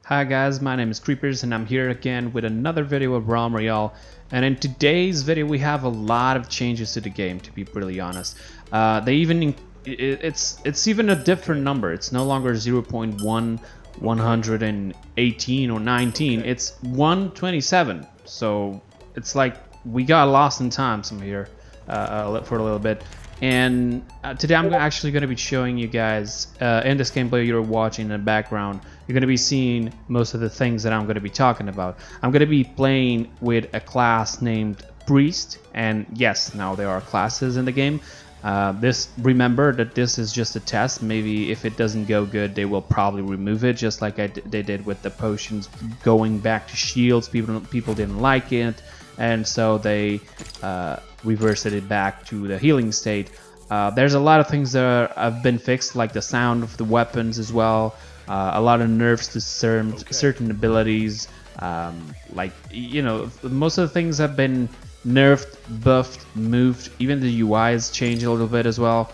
Hi guys, my name is Kreepers and I'm here again with another video of Realm Royale. And in today's video we have a lot of changes to the game, to be brutally honest. It's even a different number. It's no longer 0.1, 118 or 19. It's 127. So it's like we got lost in time some here for a little bit. And today I'm actually going to be showing you guys in this gameplay you're watching in the background. You're going to be seeing most of the things that I'm going to be talking about. I'm going to be playing with a class named Priest, and yes, now there are classes in the game. Remember that this is just a test. Maybe if it doesn't go good, they will probably remove it, just like they did with the potions going back to shields. People didn't like it, and so they reversed it back to the healing state. There's a lot of things that have been fixed, like the sound of the weapons as well. A lot of nerfs to certain abilities. Like, you know, most of the things have been nerfed, buffed, moved. Even the UI has changed a little bit as well.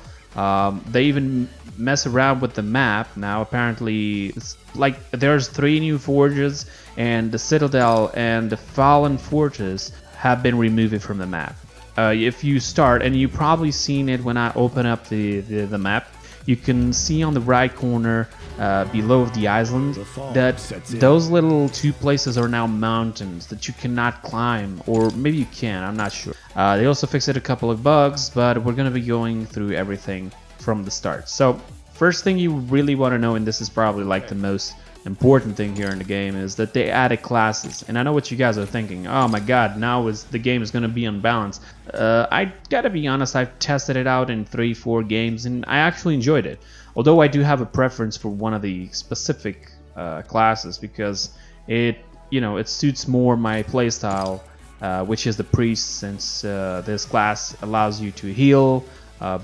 They even mess around with the map now. Apparently, it's like there's 3 new forges, and the Citadel and the Fallen Fortress have been removed from the map. If you start, and you've probably seen it when I open up the map, you can see on the right corner below the island that those little 2 places are now mountains that you cannot climb, or maybe you can, I'm not sure. They also fixed a couple of bugs, but we're going to be going through everything from the start. So first thing you really want to know, and this is probably like the most important thing here in the game, is that they added classes. And I know what you guys are thinking, oh my god, now the game is going to be unbalanced. I gotta be honest, I've tested it out in 3-4 games and I actually enjoyed it, although I do have a preference for one of the specific classes, because it suits more my playstyle, which is the Priest, since this class allows you to heal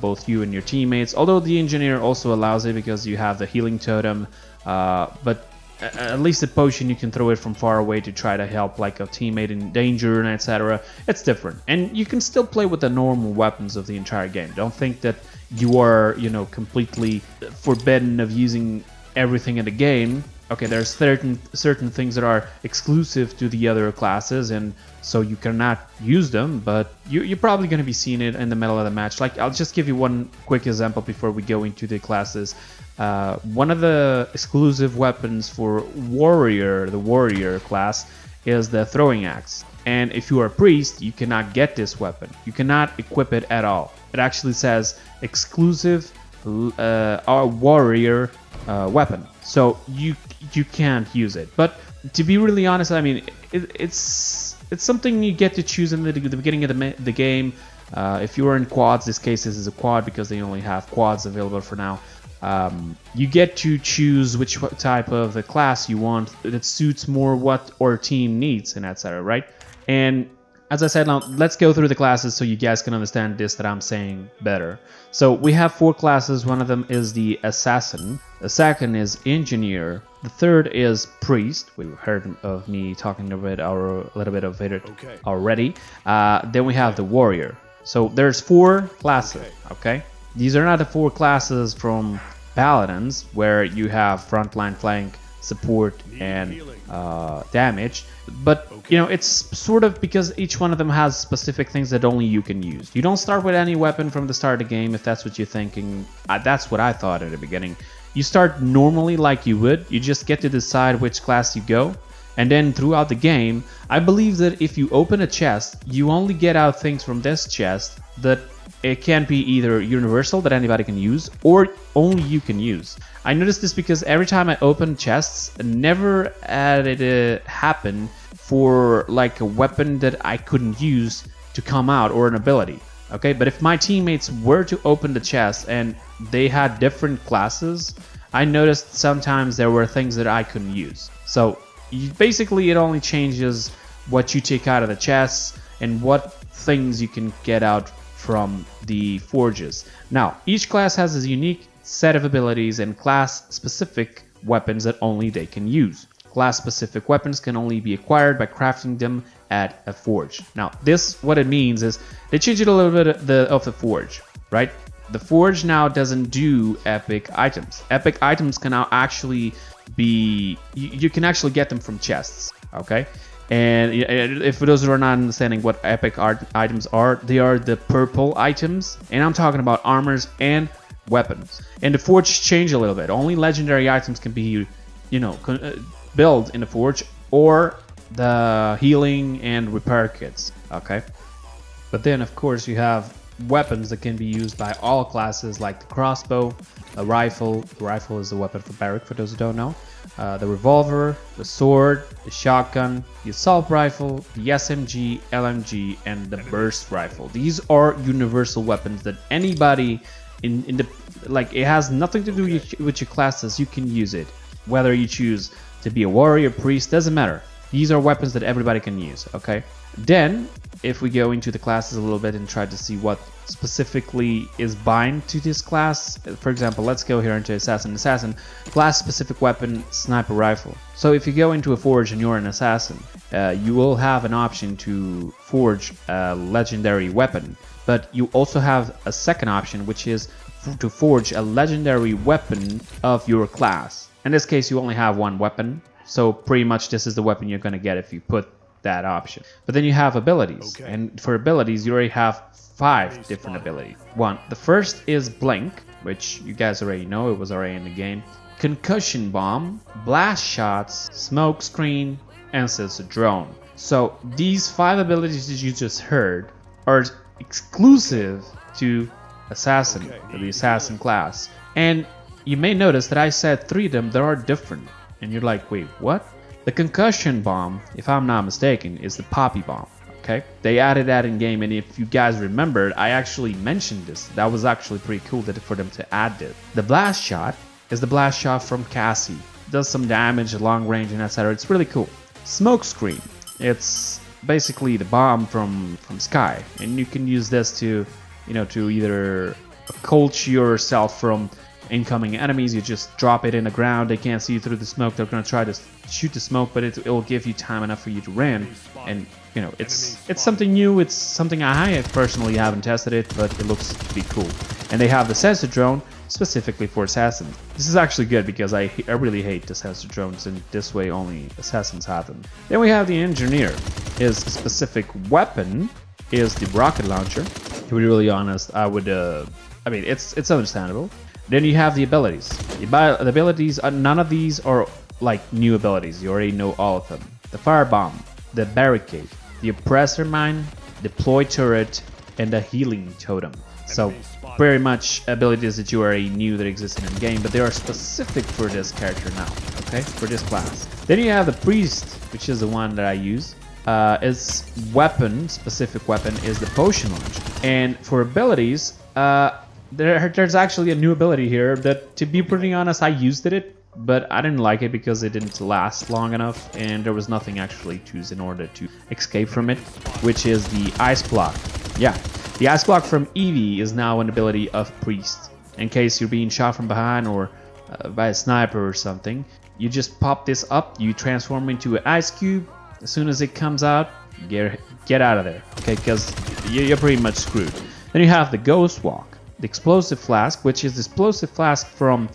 both you and your teammates, although the Engineer also allows it because you have the healing totem. But at least the potion, you can throw it from far away to try to help like a teammate in danger and etc. It's different, and you can still play with the normal weapons of the entire game. Don't think that you are, completely forbidden of using everything in the game. Okay, there's certain things that are exclusive to the other classes, and so you cannot use them, but you're probably going to be seeing it in the middle of the match. Like, I'll just give you one quick example before we go into the classes. One of the exclusive weapons for the warrior class, is the throwing axe. And if you are a priest, you cannot get this weapon. You cannot equip it at all. It actually says exclusive warrior weapon. So you can't use it. But to be really honest, I mean, it's something you get to choose in the beginning of the game. If you are in quads, this case this is a quad because they only have quads available for now. You get to choose which type of the class you want that suits more what our team needs, and etc. Right? And as I said, now let's go through the classes so you guys can understand this that I'm saying better. So we have 4 classes. One of them is the Assassin. The second is Engineer. The third is Priest. We've heard of me talking a little bit of it already. Then we have the Warrior. So there's 4 classes. Okay, these are not the 4 classes from Paladins, where you have frontline, flank, support, and damage. But it's sort of because each one of them has specific things that only you can use. You don't start with any weapon from the start of the game, if that's what you're thinking. That's what I thought at the beginning. You start normally like you would. You just get to decide which class you go, and then throughout the game, I believe that if you open a chest, you only get out things from this chest that it can be either universal, that anybody can use, or only you can use. I noticed this because every time I open chests, never had it happen for like a weapon that I couldn't use to come out, or an ability. Okay, but if my teammates were to open the chest and they had different classes, I noticed sometimes there were things that I couldn't use. So basically it only changes what you take out of the chests and what things you can get out from the forges. Now, each class has a unique set of abilities and class-specific weapons that only they can use. Class-specific weapons can only be acquired by crafting them at a forge. Now, what it means is they changed it a little bit of the forge, right? the Forge now doesn't do epic items. Epic items can now actually be, you can actually get them from chests, okay? And if for those who are not understanding what epic items are, they are the purple items, and I'm talking about armors and weapons. And the Forge changed a little bit. Only legendary items can be, you know, built in the Forge, or the healing and repair kits, okay? But then of course you have weapons that can be used by all classes, like the crossbow, a rifle. The rifle is the weapon for Barrack, for those who don't know. The revolver, the sword, the shotgun, the assault rifle, the SMG, LMG, and the burst rifle. These are universal weapons that anybody in the, like, it has nothing to do with your classes. You can use it, whether you choose to be a warrior, priest, doesn't matter. These are weapons that everybody can use, okay? Then, if we go into the classes a little bit and try to see what specifically is bind to this class, for example, let's go here into Assassin. Assassin, class specific weapon, sniper rifle. So if you go into a Forge and you're an Assassin, you will have an option to forge a legendary weapon, but you also have a second option, which is to forge a legendary weapon of your class. In this case, you only have one weapon, so pretty much this is the weapon you're going to get if you put that option. But then you have abilities, and for abilities you already have 5 different abilities. The first is Blink, which you guys already know, it was already in the game. Concussion Bomb, Blast Shots, Smoke Screen, and Sensor Drone. So these 5 abilities that you just heard are exclusive to Assassin, the Assassin class. And you may notice that I said 3 of them that are different, and you're like, wait, what? The Concussion Bomb, if I'm not mistaken, is the Poppy Bomb, okay? They added that in game, and if you guys remembered, I actually mentioned this. That was actually pretty cool for them to add this. The Blast Shot is the Blast Shot from Cassie. It does some damage at long range and etc. It's really cool. Smoke Screen, it's basically the bomb from Sky, and you can use this to, you know, to either coach yourself from incoming enemies. You just drop it in the ground, they can't see you through the smoke, they're going to try to shoot the smoke, but it will give you time enough for you to run. And you know, it's something new, it's something I personally haven't tested it, but it looks to be cool. And they have the Sensor Drone specifically for Assassins. This is actually good because I really hate the Sensor Drones, and this way only Assassins have them. Then we have the Engineer. His specific weapon is the rocket launcher. To be really honest, I mean, it's understandable. Then you have the abilities. The abilities, none of these are like new abilities. You already know all of them. The Firebomb, the Barricade, the Oppressor Mine, Deploy Turret, and the Healing Totem. So very much abilities that you already knew that existed in the game, but they are specific for this character now, okay? For this class. Then you have the Priest, which is the one that I use. Its weapon, specific weapon, is the Potion Launch. And for abilities, there's actually a new ability here that, to be pretty honest, I used it, but I didn't like it because it didn't last long enough, and there was nothing actually to use in order to escape from it, which is the Ice Block. Yeah, the Ice Block from Eevee is now an ability of Priest. In case you're being shot from behind or by a sniper or something, you just pop this up, you transform into an ice cube. As soon as it comes out, get out of there, okay? Because you're pretty much screwed. Then you have the Ghost Walk, the Explosive Flask, which is the Explosive Flask from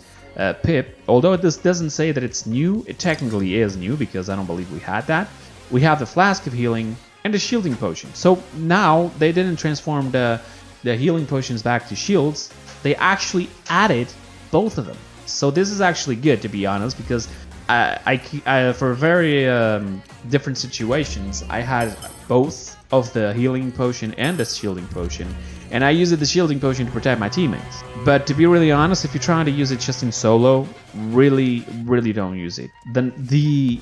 Pip. Although this doesn't say that it's new, it technically is new because I don't believe we had that. We have the Flask of Healing and the Shielding Potion. So now they didn't transform the healing potions back to shields. They actually added both of them. So this is actually good, to be honest, because I for very different situations, I had both of the healing potion and the shielding potion, and I used the shielding potion to protect my teammates. But to be really honest, if you're trying to use it just in solo, really don't use it. Then the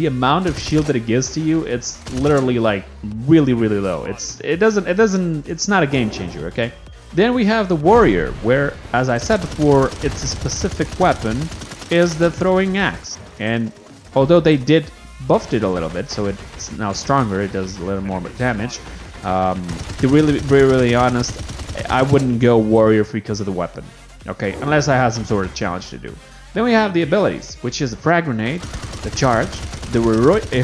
amount of shield that it gives to you, it's literally like really low. It's not a game changer, okay? Then we have the Warrior, where, as I said before, its a specific weapon is the Throwing Axe. And although they did buffed it a little bit, so it's now stronger, it does a little more damage. To be really honest, I wouldn't go Warrior because of the weapon, okay? Unless I had some sort of challenge to do. Then we have the abilities, which is the Frag Grenade, the Charge, the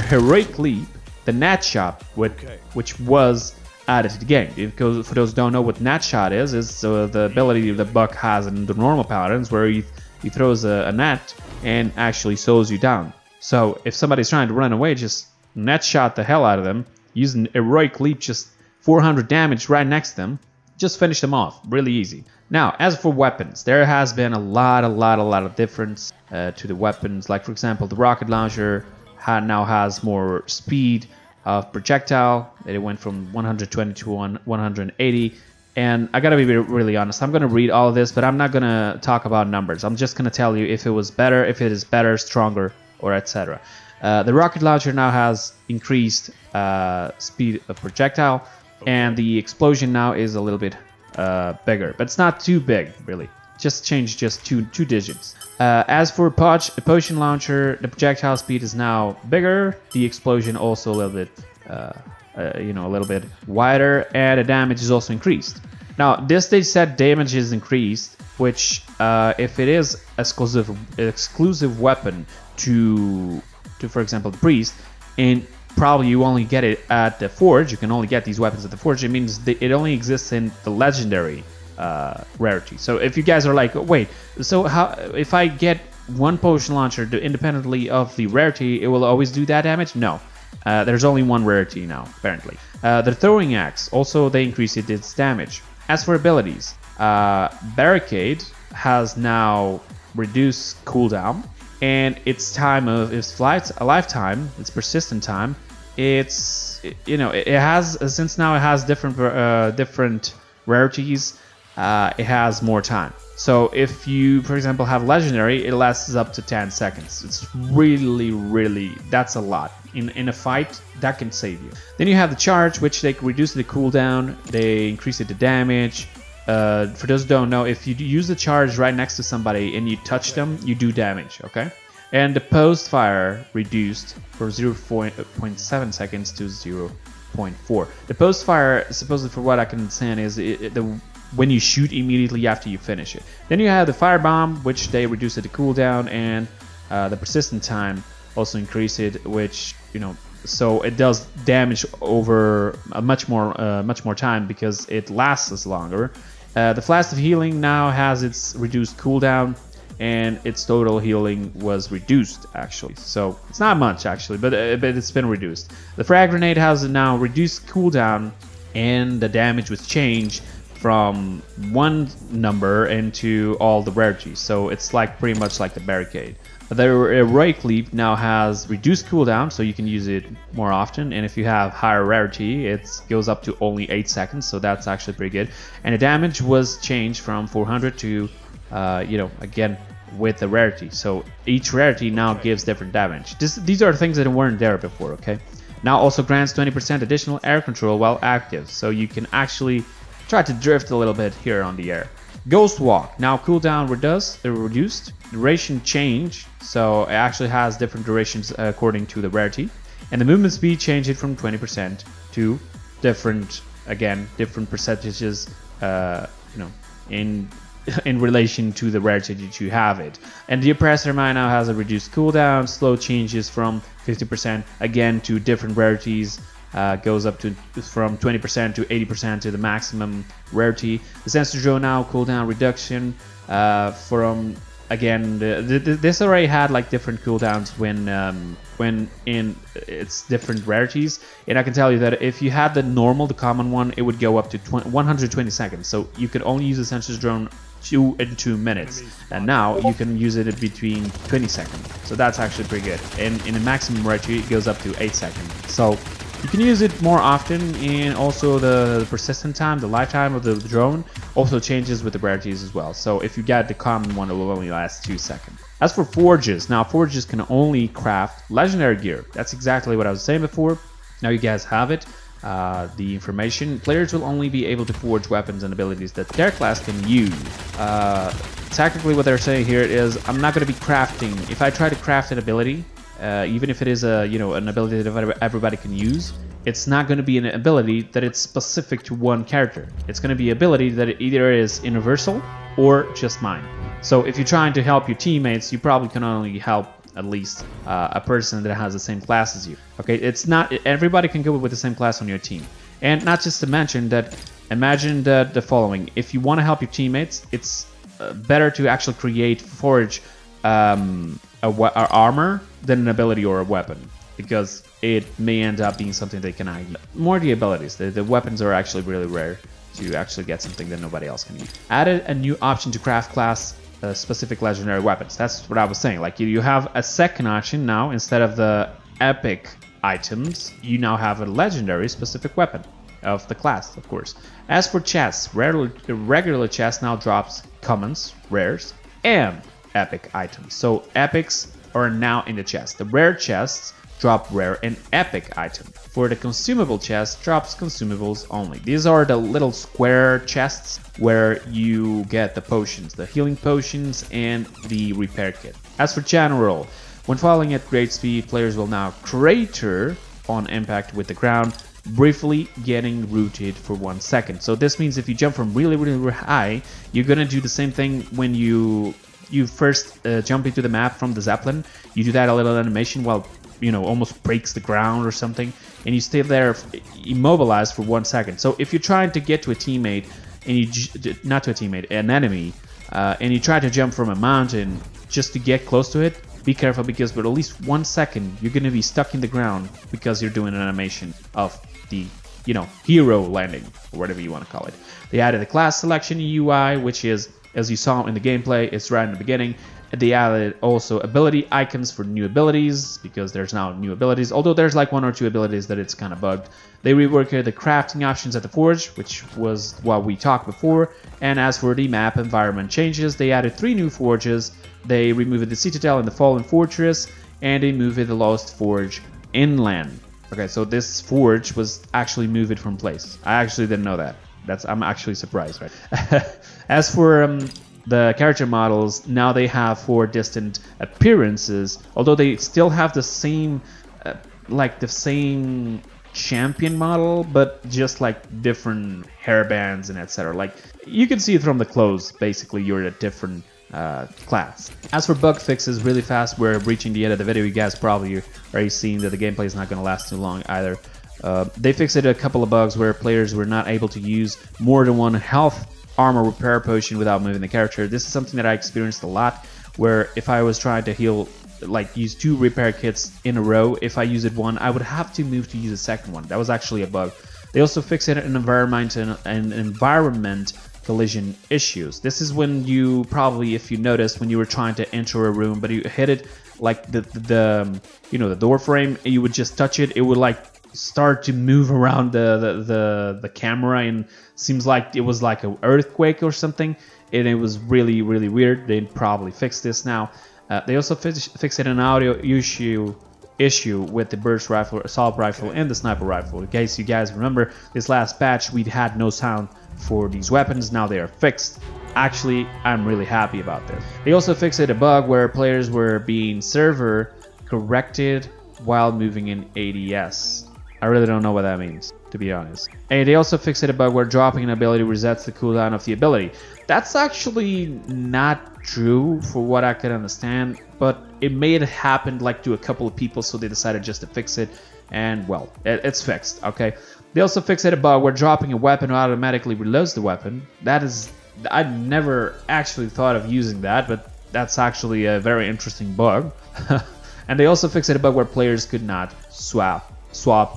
Heroic Leap, the Net Shot, which was added to the game. Because for those who don't know what net shot is the ability that Buck has in the normal Paladins, where he throws a net and actually slows you down. So if somebody's trying to run away, just net shot the hell out of them, using heroic leap, just 400 damage right next to them, just finish them off, really easy. Now, as for weapons, there has been a lot of difference to the weapons. Like for example, the rocket launcher now has more speed of projectile. It went from 120 to 180. And I gotta be really honest, I'm gonna read all of this, but I'm not gonna talk about numbers. I'm just gonna tell you if it was better, if it is better, stronger, or etc. The rocket launcher now has increased speed of projectile, and the explosion now is a little bit bigger, but it's not too big, really. Just changed just two digits. As for potion launcher, the projectile speed is now bigger. The explosion also a little bit, a little bit wider, and the damage is also increased. Now, this they said damage is increased, which if it is exclusive weapon to for example the priest, and probably you only get it at the forge. You can only get these weapons at the forge. It means it only exists in the legendary rarity. So if you guys are like, wait, so how if I get one potion launcher independently of the rarity, it will always do that damage? No, there's only one rarity now apparently. The throwing axe also, they increased its damage. As for abilities, barricade has now reduced cooldown, and its time of its lifetime, its persistent time, it has, since now it has different rarities, it has more time. So if you, for example, have legendary, it lasts up to 10 seconds. It's really, that's a lot. In a fight, that can save you. Then you have the charge, which they reduce the cooldown, they increase the damage. For those who don't know, if you use the charge right next to somebody and you touch them, you do damage, okay? And the post fire reduced from 0.7 seconds to 0.4. The post fire, supposedly for what I can understand, is when you shoot immediately after you finish it. Then you have the firebomb, which they reduced the cooldown, and the persistent time also increased it, which, so it does damage over a much more time because it lasts longer. The flask of healing now has its reduced cooldown, and its total healing was reduced actually. So it's not much actually, but it's been reduced. The frag grenade has now reduced cooldown, and the damage was changed from one number into all the rarities. So it's like pretty much like the barricade. The heroic leap now has reduced cooldown, so you can use it more often, and if you have higher rarity, it goes up to only 8 seconds, so that's actually pretty good. And the damage was changed from 400 to, again, with the rarity. So each rarity now gives different damage. These are things that weren't there before, okay? Now also grants 20% additional air control while active, so you can actually try to drift a little bit here on the air. Ghost Walk, now cooldown reduced, duration change, so it actually has different durations according to the rarity, and the movement speed changed it from 20% to different percentages, in relation to the rarity that you have it. And the Oppressor Mine now has a reduced cooldown, slow changes from 50% again to different rarities. Goes up to from 20% to 80% to the maximum rarity. The sensor drone now cooldown reduction from, again, this already had like different cooldowns when in its different rarities, and I can tell you that if you had the common one, it would go up to 120 seconds. So you could only use the sensor drone 2 minutes, and now you can use it between 20 seconds. So that's actually pretty good. And in the maximum rarity, it goes up to 8 seconds. So you can use it more often, and also the persistent time, the lifetime of the drone also changes with the rarities as well. So if you get the common one, it will only last 2 seconds. As for forges, now forges can only craft legendary gear. That's exactly what I was saying before. Now you guys have it. The information. Players will only be able to forge weapons and abilities that their class can use. Technically what they're saying here is, I'm not going to be crafting. If I try to craft an ability, even if it is an ability that everybody can use, it's not going to be an ability that it's specific to one character. It's going to be an ability that it either is universal or just mine. So if you're trying to help your teammates, you probably can only help at least a person that has the same class as you. Okay, it's not everybody can go with the same class on your team. And not just to mention that, imagine the following. If you want to help your teammates, it's better to actually create forge armor than an ability or a weapon, because it may end up being something they can more the abilities. The weapons are actually really rare to actually get something that nobody else can use. Added a new option to craft class specific legendary weapons. That's what I was saying. Like you have a second option now. Instead of the epic items, you now have a legendary specific weapon of the class, of course. As for chests, regular chests now drops commons, rares, and epic items. So epics are now in the chest. The rare chests drop rare and epic item. For the consumable chest, drops consumables only. These are the little square chests where you get the potions, the healing potions and the repair kit. As for general, when falling at great speed, players will now crater on impact with the ground, briefly getting rooted for 1 second. So this means if you jump from really high, you're gonna do the same thing when you first jump into the map from the Zeppelin. You do that a little animation while, you know, almost breaks the ground or something, and you stay there immobilized for 1 second. So if you're trying to get to a teammate, and not to a teammate, an enemy, and you try to jump from a mountain just to get close to it, be careful, because for at least 1 second you're going to be stuck in the ground because you're doing an animation of the, you know, hero landing, or whatever you want to call it. They added the class selection UI, which is, as you saw in the gameplay, it's right in the beginning. They added also ability icons for new abilities, because there's now new abilities, although there's like 1 or 2 abilities that it's kind of bugged. They reworked the crafting options at the forge, which was what we talked before. And as for the map environment changes, they added 3 new forges. They removed the Citadel and the Fallen Fortress, and they moved the Lost Forge inland. Okay, so this forge was actually moved from place. I actually didn't know that. I'm actually surprised, right? As for the character models, now they have 4 distant appearances, although they still have the same like the same champion model, but just like different hairbands and etc. Like you can see it from the clothes, basically you're a different class. As for bug fixes, really fast, we're reaching the end of the video. You guys probably already seen that the gameplay is not going to last too long either. They fixed a couple of bugs where players were not able to use more than 1 health armor repair potion without moving the character. This is something that I experienced a lot, where if I was trying to heal, like use 2 repair kits in a row, if I used one, I would have to move to use a second one. That was actually a bug. They also fixed an environment collision issues. This is when you probably, if you noticed, when you were trying to enter a room, but you hit it like the you know, the door frame, and you would just touch it, it would like start to move around the camera, and seems like it was like an earthquake or something, and it was really weird. They probably fixed this now. They also fixed an audio issue with the burst rifle, assault rifle, and the sniper rifle. In case you guys remember, this last patch we had no sound for these weapons. Now they are fixed. Actually, I'm really happy about this. They also fixed a bug where players were being server corrected while moving in ADS. I really don't know what that means, to be honest. And they also fixed a bug where dropping an ability resets the cooldown of the ability. That's actually not true for what I could understand, but it may have happened like to a couple of people, so they decided just to fix it, and well, it's fixed, okay? They also fixed a bug where dropping a weapon automatically reloads the weapon. That is, I never actually thought of using that, but that's actually a very interesting bug. And they also fixed a bug where players could not swap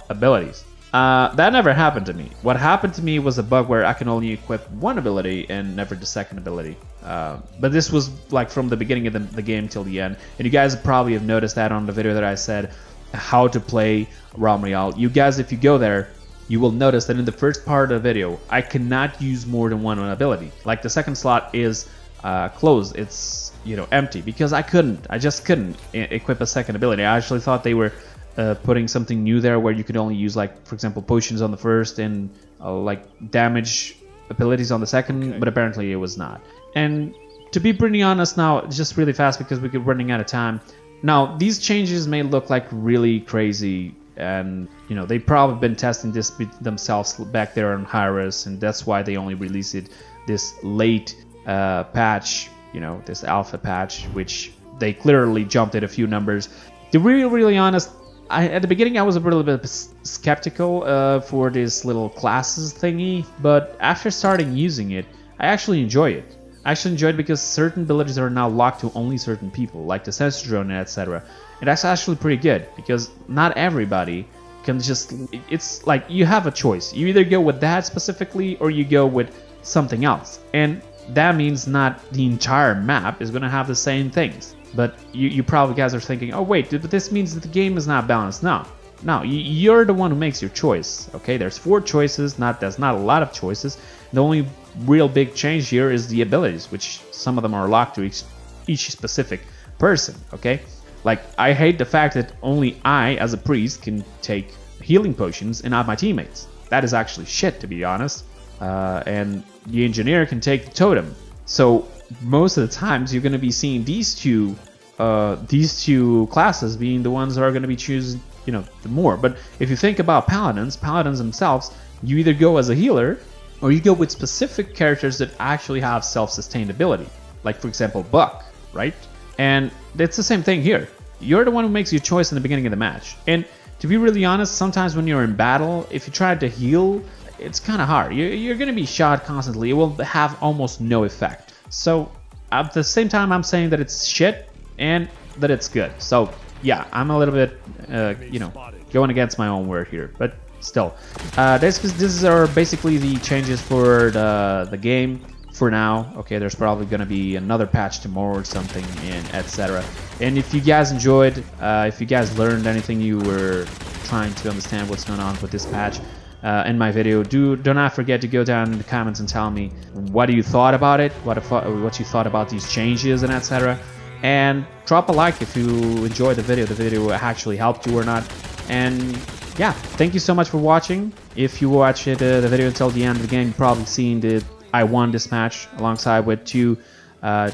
abilities. That never happened to me. What happened to me was a bug where I can only equip 1 ability and never the second ability. But this was like from the beginning of the game till the end. And you guys probably have noticed that on the video that I said how to play Realm Royale. You guys, if you go there, you will notice that in the first part of the video, I cannot use more than 1 ability. Like the second slot is closed. It's, you know, empty because I just couldn't equip a second ability. I actually thought they were putting something new there where you could only use, like, for example, potions on the first and like damage abilities on the second, okay. But apparently it was not. And to be pretty honest now, just really fast because we're running out of time. Now, these changes may look like really crazy, and you know, they've probably been testing this themselves back there on Hyros, and that's why they only released it this late patch, you know, this alpha patch, which they clearly jumped at a few numbers. To be really honest, at the beginning I was a little bit skeptical for this little classes thingy, but after starting using it, I actually enjoy it. I actually enjoy it because certain abilities are now locked to only certain people, like the sensor drone and etc. And that's actually pretty good because not everybody can just. It's like you have a choice. You either go with that specifically or you go with something else, and that means not the entire map is going to have the same things. But you probably guys are thinking, oh wait, but this means that the game is not balanced. No, you're the one who makes your choice. Okay, there's 4 choices. That's not a lot of choices. The only real big change here is the abilities, which some of them are locked to each specific person. Okay, like I hate the fact that only I, as a priest, can take healing potions and not my teammates. That is actually shit, to be honest. And the engineer can take the totem. So most of the times you're going to be seeing these two classes being the ones that are going to be choosing, the more. But if you think about paladins themselves, you either go as a healer or you go with specific characters that actually have self-sustainability, like for example Buck, right? And it's the same thing here. You're the one who makes your choice in the beginning of the match. And to be really honest, sometimes when you're in battle, if you try to heal, it's kind of hard. You're going to be shot constantly. It will have almost no effect. So at the same time, I'm saying that it's shit and that it's good. So yeah, I'm a little bit, going against my own word here. But still, this are basically the changes for the game for now. Okay, there's probably going to be another patch tomorrow or something, and etc. And if you guys enjoyed, if you guys learned anything, you were trying to understand what's going on with this patch, in my video, do not forget to go down in the comments and tell me what you thought about it, what you thought about these changes and etc. And drop a like if you enjoyed the video actually helped you or not. And yeah, thank you so much for watching. If you watch the video until the end of the game, you've probably seen that I won this match alongside with 2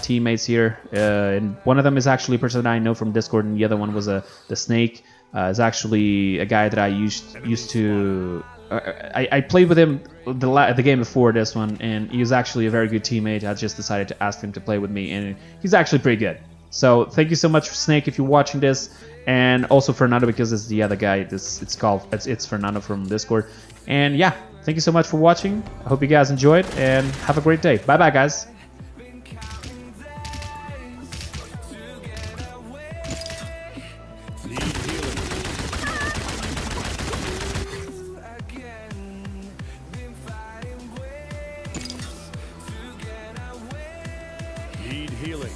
teammates here. And one of them is actually a person that I know from Discord, and the other one was the Snake. Is actually a guy that I used to. I played with him the game before this one, and he was actually a very good teammate. I just decided to ask him to play with me, and he's actually pretty good. So thank you so much for Snake if you're watching this, and also Fernando because it's the other guy. It's Fernando from Discord. And yeah, thank you so much for watching. I hope you guys enjoyed, and have a great day. Bye bye, guys. Need healing.